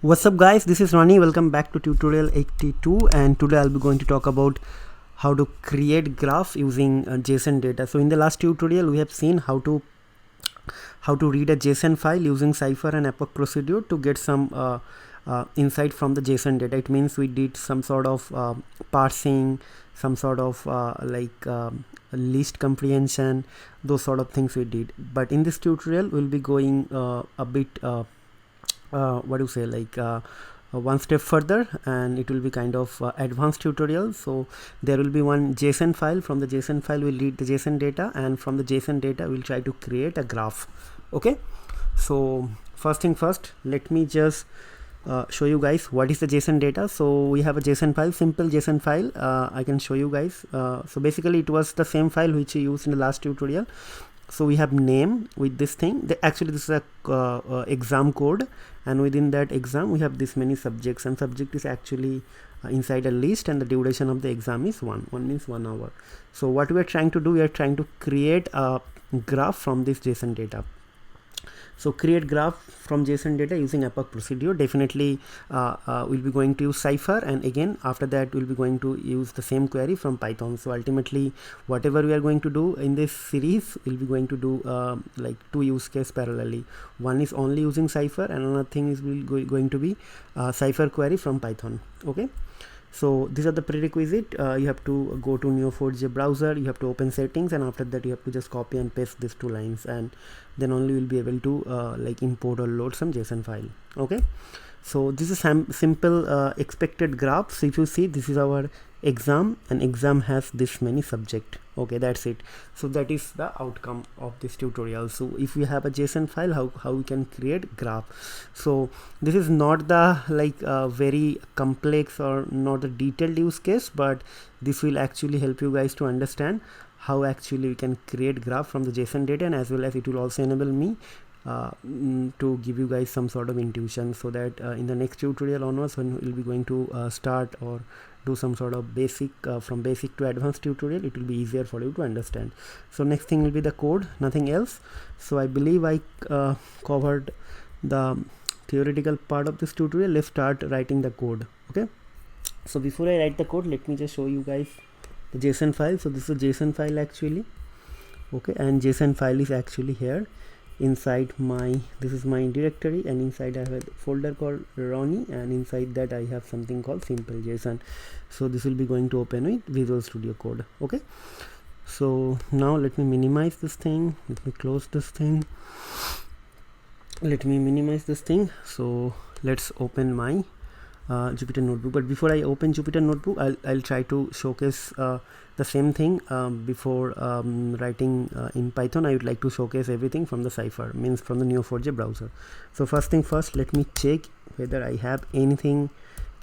What's up guys, this is Ronnie. Welcome back to tutorial 82, and today I'll be going to talk about how to create graph using JSON data. So in the last tutorial we have seen how to read a JSON file using Cypher and Apoc procedure to get some insight from the JSON data. It means we did some sort of parsing, some sort of list comprehension, those sort of things we did. But in this tutorial we'll be going a bit one step further, and it will be kind of advanced tutorial. So there will be one JSON file. From the JSON file we'll read the JSON data, and from the JSON data we'll try to create a graph. Okay, so first thing first, let me just show you guys what is the JSON data. So we have a JSON file, simple JSON file. I can show you guys. So basically it was the same file which we used in the last tutorial. So we have name with this thing. Actually this is a exam code, and within that exam we have this many subjects, and subject is actually inside a list, and the duration of the exam is 1 means 1 hour. So what we are trying to do, we are trying to create a graph from this JSON data. So create graph from JSON data using Apoc procedure. Definitely we'll be going to use Cypher, and again after that we'll be going to use the same query from Python. So ultimately whatever we are going to do in this series, we'll be going to do like two use case parallelly. One is only using Cypher, and another thing is going to be Cypher query from Python. Okay, so these are the prerequisite. You have to go to Neo4j browser, you have to open settings, and after that you have to just copy and paste these two lines, and then only you'll be able to like import or load some JSON file. Okay, so this is simple expected graph. So if you see, this is our exam, and exam has this many subject. Okay, that's it. So that is the outcome of this tutorial. So if we have a JSON file, how we can create graph. So this is not the very complex or not the detailed use case, but this will actually help you guys to understand how actually we can create graph from the JSON data, and as well as it will also enable me to give you guys some sort of intuition, so that in the next tutorial onwards, when we'll be going to start or do some sort of basic from basic to advanced tutorial, it will be easier for you to understand. So next thing will be the code, nothing else. So I believe I covered the theoretical part of this tutorial. Let's start writing the code. Okay, so before I write the code, let me just show you guys the JSON file. So this is a JSON file actually. Okay, and JSON file is actually here inside this is my directory, and inside I have a folder called Ronnie, and inside that I have something called simple JSON. So this will be going to open with Visual Studio Code. Okay, so now let me minimize this thing, let me close this thing, let me minimize this thing. So let's open my Jupyter Notebook. But before I open Jupyter Notebook, I'll try to showcase the same thing. Before writing in Python, I would like to showcase everything from the Cypher, means from the Neo4j browser. So first thing first, let me check whether I have anything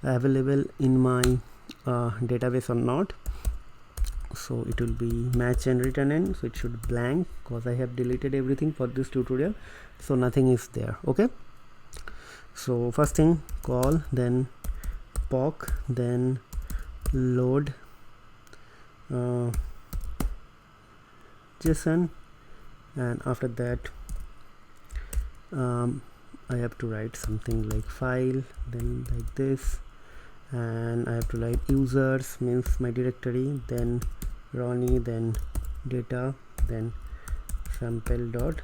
available in my database or not. So it will be match and return end, so it should blank because I have deleted everything for this tutorial, so nothing is there. Okay, so first thing call, then Apoc, then load JSON, and after that I have to write something like file, then like this, and I have to write users, means my directory, then Ronnie, then data, then sample.json,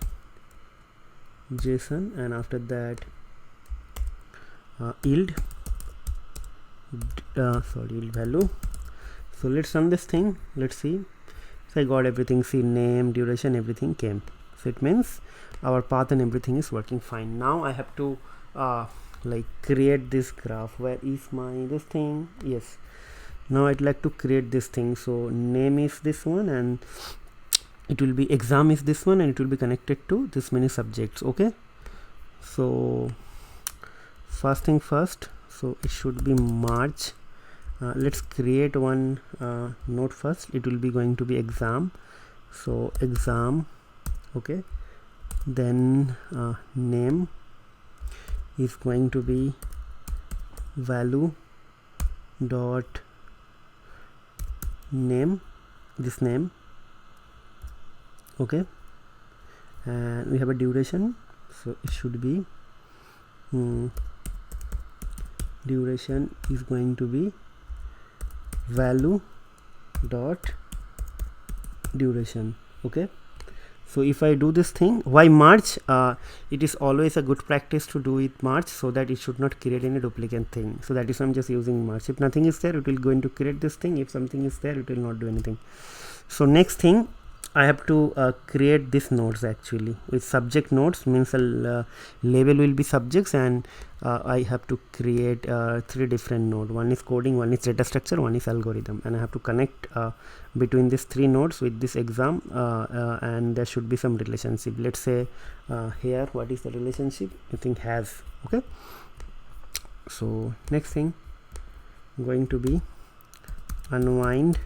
and after that yield value. So let's run this thing, let's see. So I got everything, see name, duration, everything came. So it means our path and everything is working fine. Now I have to create this graph. Where is my this thing? Yes, now I'd like to create this thing. So name is this one, and it will be exam is this one, and it will be connected to this many subjects. Okay, so first thing first, so it should be March. Let's create one node first. It will be going to be exam, so exam. Okay, then name is going to be value dot name, this name. Okay, and we have a duration, so it should be duration is going to be value dot duration. Okay, so if I do this thing, why merge? It is always a good practice to do it merge, so that it should not create any duplicate thing. So that is why I'm just using merge. If nothing is there, it will going to create this thing. If something is there, it will not do anything. So next thing, I have to create this nodes actually with subject nodes, means a label will be subjects, and I have to create 3 different nodes. One is coding, one is data structure, one is algorithm, and I have to connect between these 3 nodes with this exam, and there should be some relationship. Let's say here, what is the relationship? I think has. Okay, so next thing going to be unwind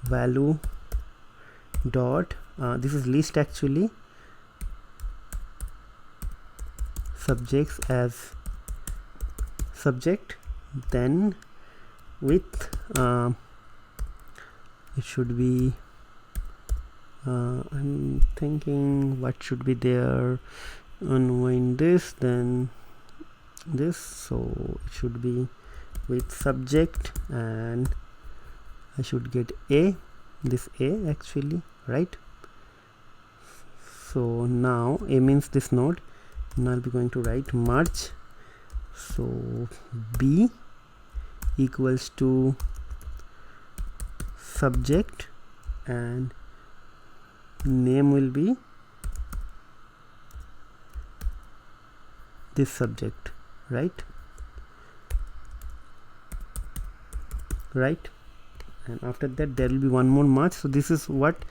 value dot this is list actually, subjects as subject, then with it should be I'm thinking what should be there, unwind this, then this, so it should be with subject, and I should get a, this a actually, right? So now a means this node. Now I'll be going to write merge, so b equals to subject, and name will be this subject, right? And after that there will be one more merge. So this is what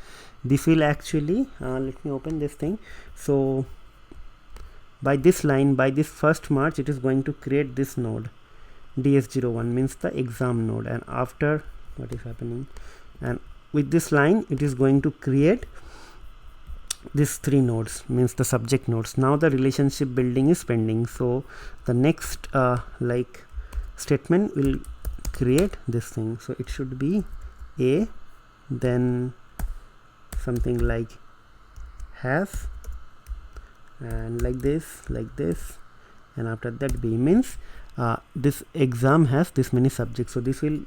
this will actually let me open this thing. So by this line, by this first merge, it is going to create this node ds01, means the exam node, and after what is happening, and with this line it is going to create these 3 nodes, means the subject nodes. Now the relationship building is pending, so the next like statement will create this thing. So it should be a, then something like has, and like this, and after that b, means this exam has this many subjects. So this will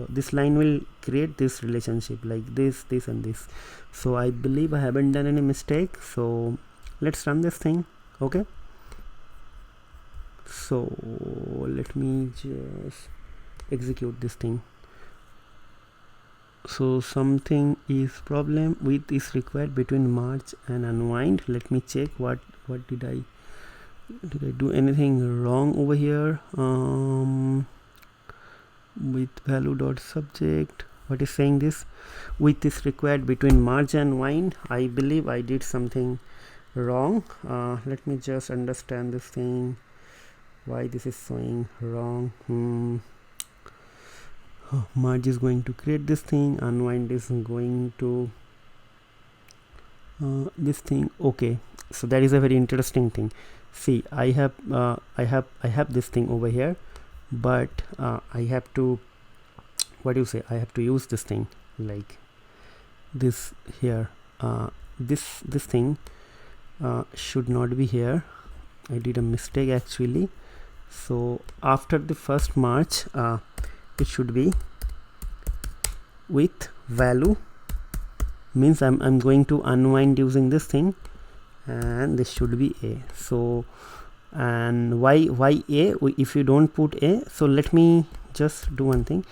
this line will create this relationship like this, and this. So I believe I haven't done any mistake, so let's run this thing. Okay, so let me just execute this thing. So something is problem with is required between merge and unwind. Let me check what did I do anything wrong over here. With value dot subject, what is saying this with is required between merge and unwind. I believe I did something wrong. Let me just understand this thing, why this is showing wrong. Merge is going to create this thing, unwind is going to this thing. Okay, so that is a very interesting thing. See, I have this thing over here, but I have to, what do you say, I have to use this thing like this here. This thing should not be here. I did a mistake actually. So after the first merge, it should be with value, means I'm going to unwind using this thing, and this should be a. So and why a if you don't put a? So let me just do one thing.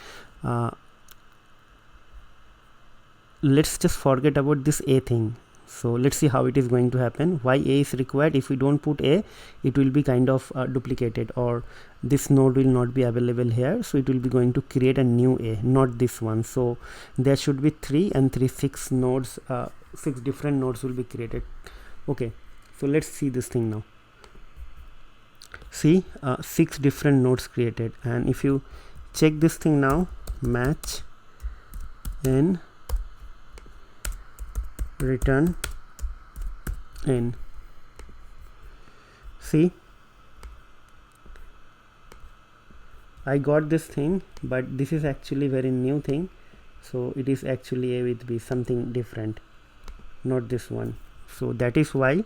Let's just forget about this a thing. So let's see how it is going to happen. Why a is required? If we don't put a, it will be kind of duplicated, or this node will not be available here, so it will be going to create a new a, not this one. So there should be 3 and 3 6 nodes, 6 different nodes will be created. Okay, so let's see this thing now. See, 6 different nodes created, and if you check this thing now, match in return in, see, I got this thing, but this is actually very new thing. So it is actually a with b, something different, not this one. So that is why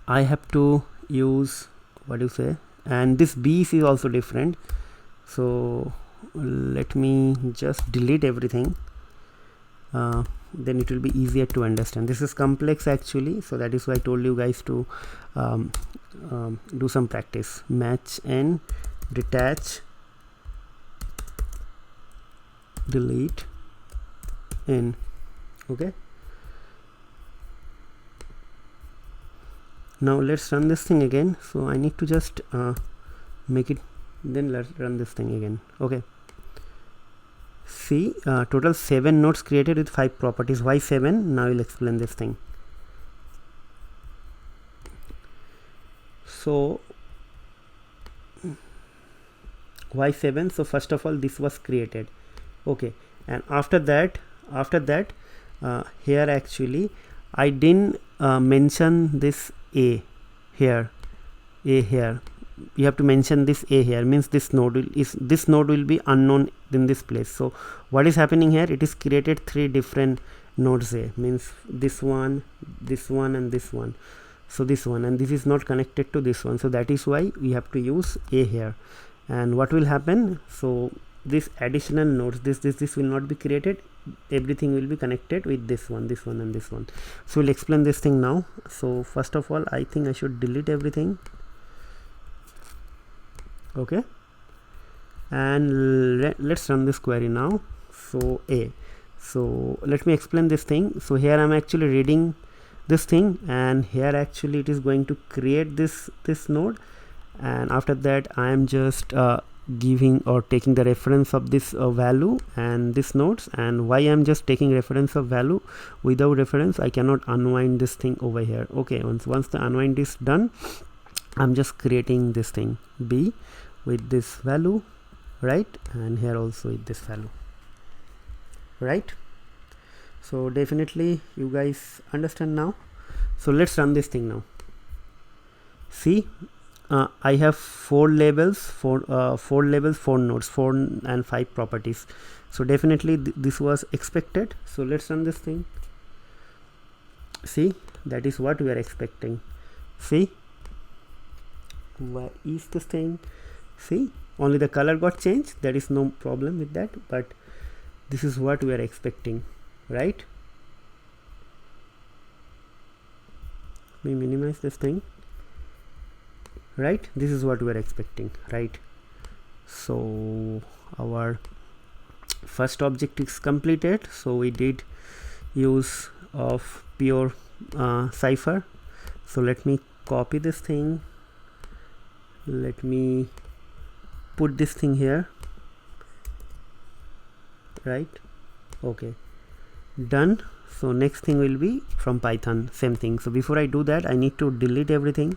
I have to use what do you say, and this B is also different. So let me just delete everything, then it will be easier to understand. This is complex actually, so that is why I told you guys to do some practice. Match n, detach, delete n. Okay, now let's run this thing again. So I need to just make it, then let's run this thing again. Okay, see, total 7 nodes created with 5 properties. Why 7? Now I'll explain this thing. So why 7? So first of all, this was created. Okay, and after that here actually I didn't mention this A here. You have to mention this A here, means this node will be unknown in this place. So what is happening here, it is created 3 different nodes. A means this one, and this one. So this one, and this is not connected to this one, so that is why we have to use A here. And what will happen, so this additional nodes, this will not be created, everything will be connected with this one, and this one. So we'll explain this thing now. So first of all, I think I should delete everything. Okay, and let's run this query now. So A, so let me explain this thing. So here I'm actually reading this thing, and here actually it is going to create this node, and after that I am just giving or taking the reference of this value and this nodes. And why I'm just taking reference of value, without reference I cannot unwind this thing over here. Okay, once the unwind is done, I'm just creating this thing B with this value, right, and here also with this value, right. So definitely you guys understand now. So let's run this thing now. See, I have 4 labels, 4 nodes, 4 and 5 properties. So definitely this was expected. So let's run this thing. See, that is what we are expecting. See, why is this thing? See, only the color got changed, there is no problem with that, but this is what we are expecting, right? Let me minimize this thing, right? This is what we are expecting, right? So our first object is completed. So we did use of pure Cypher. So let me copy this thing, let me put this thing here, right? Okay, done. So next thing will be from Python, same thing. So before I do that, I need to delete everything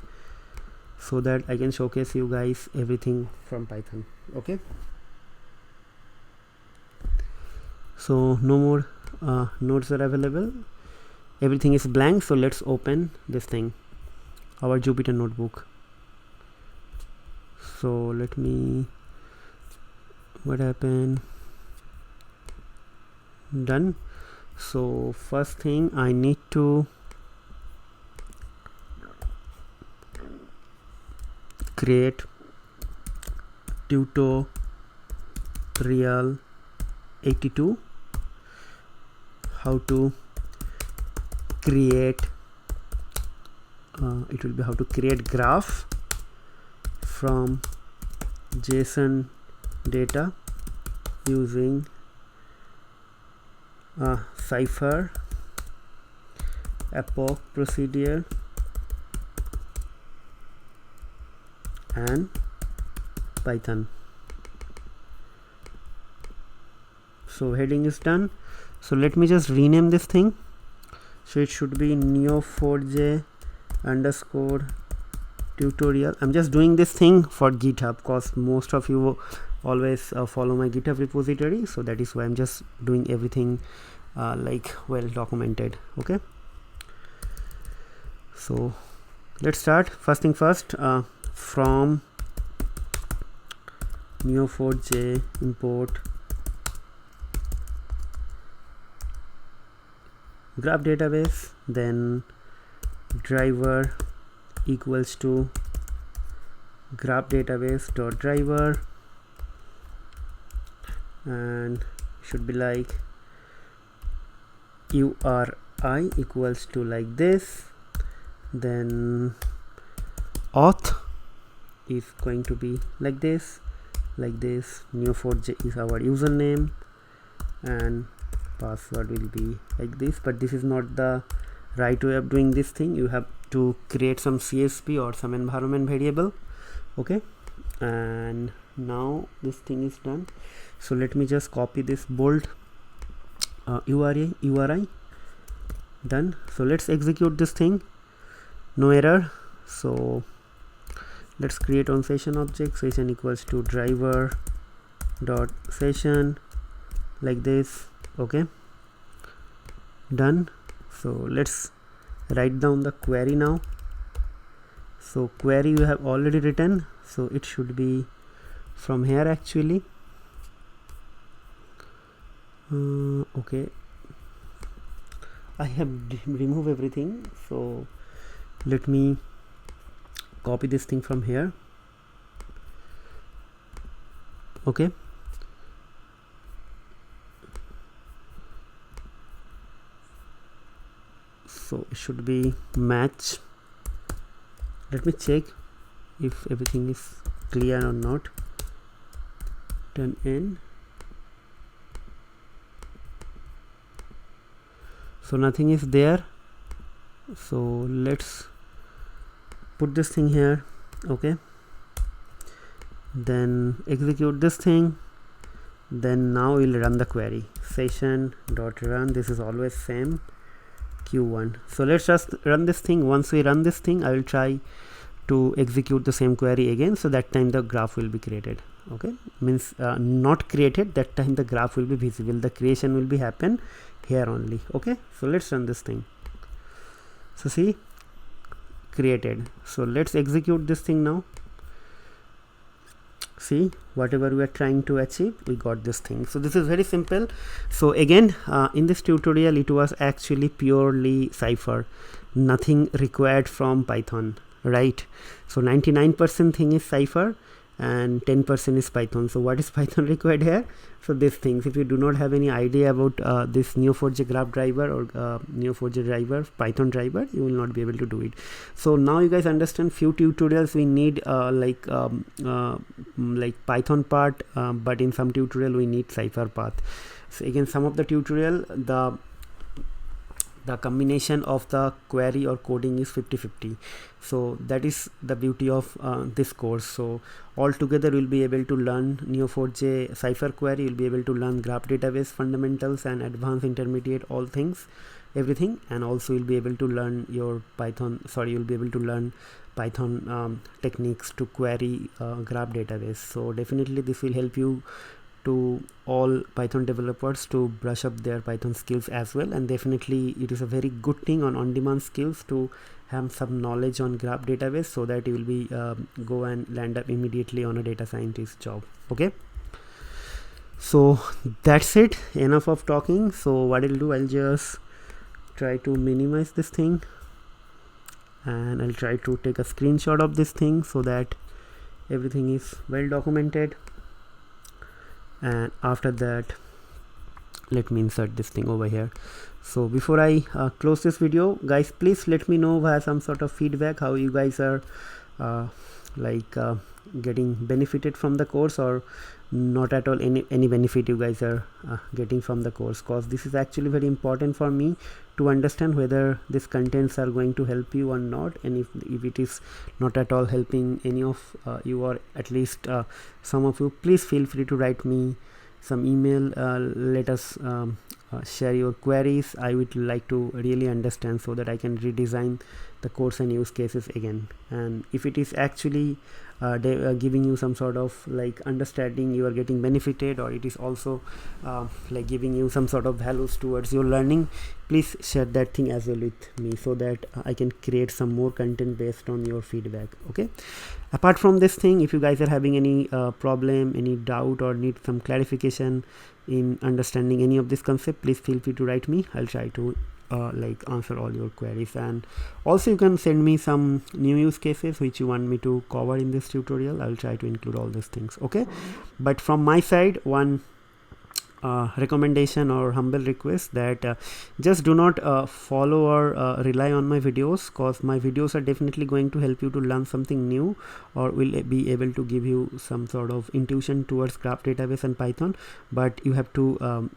so that I can showcase you guys everything from Python. Okay, so no more nodes are available, everything is blank. So let's open this thing, our Jupyter notebook. So let me, what happened, done. So first thing I need to create tutorial 82, how to create it will be how to create graph from JSON data using Cypher, Apoc procedure, and Python. So heading is done. So let me just rename this thing. So it should be Neo4j underscore tutorial. I'm just doing this thing for GitHub because most of you always follow my GitHub repository, so that is why I'm just doing everything like well documented. Okay, so let's start. First thing first, from Neo4j import graph database, then driver equals to graph database dot driver, and should be like URI equals to like this, then auth is going to be like this, Neo4j is our username, and password will be like this. But this is not the right way of doing this thing. You have to create some CSV or some environment variable. Okay, and now this thing is done. So let me just copy this bold URI done. So let's execute this thing. No error. So let's create on session object, session equals to driver dot session, like this. Okay, done. So let's write down the query now. So query you have already written, so it should be from here actually. Okay, I have removed everything, so let me copy this thing from here. Okay, so it should be match. Let me check if everything is clear or not. Turn in. So nothing is there, so let's put this thing here. Okay, then execute this thing, then now we'll run the query, session dot run. This is always same q1. So let's just run this thing. Once we run this thing, I will try to execute the same query again, so that time the graph will be created. Okay, means not created, that time the graph will be visible, the creation will be happen here only. Okay, so let's run this thing. So see, created. So let's execute this thing now. See, whatever we are trying to achieve, we got this thing. So this is very simple. So again, in this tutorial it was actually purely Cypher, nothing required from Python, right? So 99% thing is Cypher and 10% is Python. So what is Python required here? So these things, if you do not have any idea about this Neo4j graph driver or Neo4j driver, Python driver, you will not be able to do it. So now you guys understand few tutorials we need like Python part, but in some tutorial we need Cypher path. So again, some of the tutorial, the combination of the query or coding is 50-50. So that is the beauty of this course. So altogether we'll be able to learn Neo4j Cypher query, you'll be able to learn graph database fundamentals and advanced, intermediate, all things, everything, and also you'll be able to learn your Python, you'll be able to learn Python techniques to query graph database. So definitely this will help you to all Python developers to brush up their Python skills as well, and definitely it is a very good thing on demand skills to have some knowledge on graph database, so that you will be go and land up immediately on a data scientist job. Okay, so that's it, enough of talking. So what I'll do, I'll just try to minimize this thing and I'll try to take a screenshot of this thing so that everything is well documented. And after that, let me insert this thing over here. So before I close this video, guys, please let me know via some sort of feedback how you guys are getting benefited from the course, or not at all any benefit you guys are getting from the course, because this is actually very important for me to understand whether these contents are going to help you or not, and if it is not at all helping any of you, or at least some of you, please feel free to write me some email. Let us share your queries. I would like to really understand so that I can redesign the course and use cases again. And if it is actually giving you some sort of like understanding, you are getting benefited, or it is also like giving you some sort of values towards your learning, please share that thing as well with me, so that I can create some more content based on your feedback. Okay, apart from this thing, if you guys are having any problem, any doubt, or need some clarification in understanding any of this concept, please feel free to write me. I'll try to like answer all your queries. And also you can send me some new use cases which you want me to cover in this tutorial. I'll try to include all these things. Okay, but from my side, one recommendation or humble request that just do not follow or rely on my videos, cause my videos are definitely going to help you to learn something new, or will be able to give you some sort of intuition towards graph database and Python, but you have to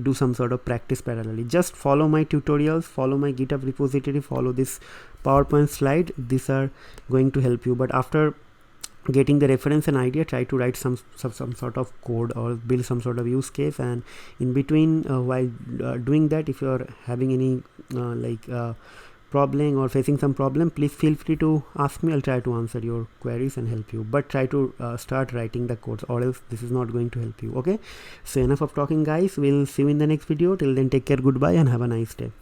do some sort of practice parallelly. Just follow my tutorials, follow my GitHub repository, follow this PowerPoint slide. These are going to help you, but after getting the reference and idea, try to write some sort of code or build some sort of use case. And in between, while doing that, if you are having any problem or facing some problem, please feel free to ask me. I'll try to answer your queries and help you, but try to start writing the codes, or else this is not going to help you. Okay, so enough of talking, guys. We'll see you in the next video. Till then, take care, goodbye, and have a nice day.